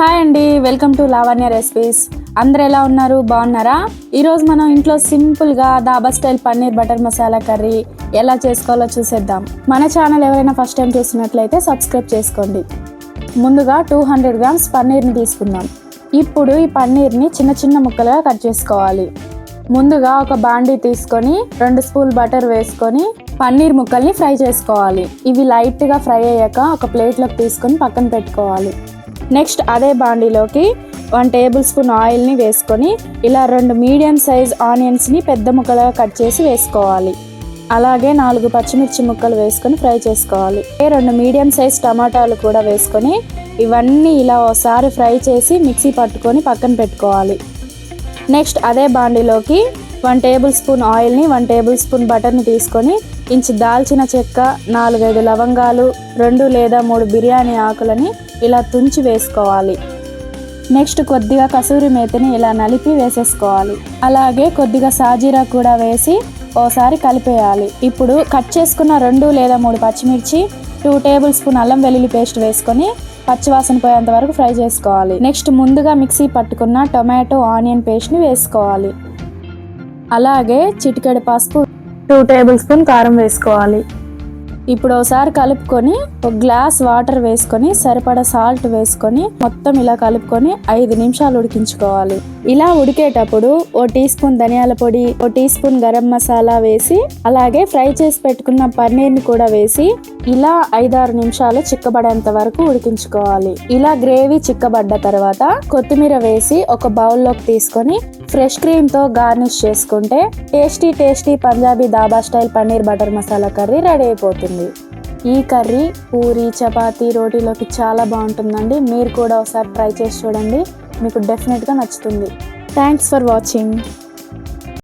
Hi అండి, welcome to Lavanya recipes. అందరు ఎలా ఉన్నారు? బాగున్నారా? ఈరోజు మనం ఇంట్లో సింపుల్గా dhaba style paneer butter masala curry ఎలా చేసుకోవాలో చూసేద్దాం. మన ఛానల్ ఎవరైనా ఫస్ట్ టైం చూసినట్లయితే సబ్స్క్రైబ్ చేసుకోండి. ముందుగా 200 గ్రామ్స్ పన్నీర్ని తీసుకుందాం. ఇప్పుడు ఈ పన్నీర్ని చిన్న చిన్న ముక్కలుగా కట్ చేసుకోవాలి. ముందుగా ఒక బాండీ తీసుకొని 2 స్పూన్ బటర్ వేసుకొని పన్నీర్ ముక్కల్ని ఫ్రై చేసుకోవాలి. ఇవి లైట్గా ఫ్రై అయ్యాక ఒక ప్లేట్లోకి తీసుకొని పక్కన పెట్టుకోవాలి. నెక్స్ట్ అదే బాండీలోకి 1 టేబుల్ స్పూన్ ఆయిల్ని వేసుకొని ఇలా 2 మీడియం సైజ్ ఆనియన్స్ని పెద్ద ముక్కలుగా కట్ చేసి వేసుకోవాలి. అలాగే 4 పచ్చిమిర్చి ముక్కలు వేసుకొని ఫ్రై చేసుకోవాలి. 2 మీడియం సైజ్ టమాటాలు కూడా వేసుకొని ఇవన్నీ ఇలా ఒకసారి ఫ్రై చేసి మిక్సీ పట్టుకొని పక్కన పెట్టుకోవాలి. నెక్స్ట్ అదే బాండీలోకి 1 టేబుల్ స్పూన్ ఆయిల్ని 1 టేబుల్ స్పూన్ బటర్ని తీసుకొని ఇంచు దాల్చిన చెక్క, 4-5 లవంగాలు, 2 లేదా 3 బిర్యానీ ఆకులని ఇలా తుంచి వేసుకోవాలి. నెక్స్ట్ కొద్దిగా కసూరి మేతిని ఇలా నలిపి వేసేసుకోవాలి. అలాగే కొద్దిగా సాజీరా కూడా వేసి ఓసారి కలిపేయాలి. ఇప్పుడు కట్ చేసుకున్న 2 లేదా 3 పచ్చిమిర్చి, 2 టేబుల్ స్పూన్ అల్లం వెల్లుల్లి పేస్ట్ వేసుకొని పచ్చివాసన పోయేంత వరకు ఫ్రై చేసుకోవాలి. నెక్స్ట్ ముందుగా మిక్సీ పట్టుకున్న టొమాటో ఆనియన్ పేస్ట్ని వేసుకోవాలి. అలాగే చిటికెడు పసుపు, 2 టేబుల్ స్పూన్ కారం వేసుకోవాలి. ఇప్పుడు ఒకసారి కలుపుకొని ఒక గ్లాస్ వాటర్ వేసుకొని సరిపడా సాల్ట్ వేసుకొని మొత్తం ఇలా కలుపుకొని 5 నిమిషాలు ఉడికించుకోవాలి. ఇలా ఉడికేటప్పుడు 1 టీ స్పూన్ ధనియాల పొడి, 1 టీ స్పూన్ గరం మసాలా వేసి అలాగే ఫ్రై చేసి పెట్టుకున్న పన్నీర్ని కూడా వేసి ఇలా 5-6 నిమిషాలు చిక్కబడేంత వరకు ఉడికించుకోవాలి. ఇలా గ్రేవీ చిక్కబడ్డ తర్వాత కొత్తిమీర వేసి ఒక బౌల్లోకి తీసుకొని ఫ్రెష్ క్రీమ్తో గార్నిష్ చేసుకుంటే tasty Punjabi dhaba style paneer butter masala curry ready అయిపోతుంది. ఈ కర్రీ పూరి, చపాతీ, రోటీలోకి చాలా బాగుంటుందండి. మీరు కూడా ఒకసారి ట్రై చేసి చూడండి, మీకు డెఫినెట్గా నచ్చుతుంది. Thanks for watching.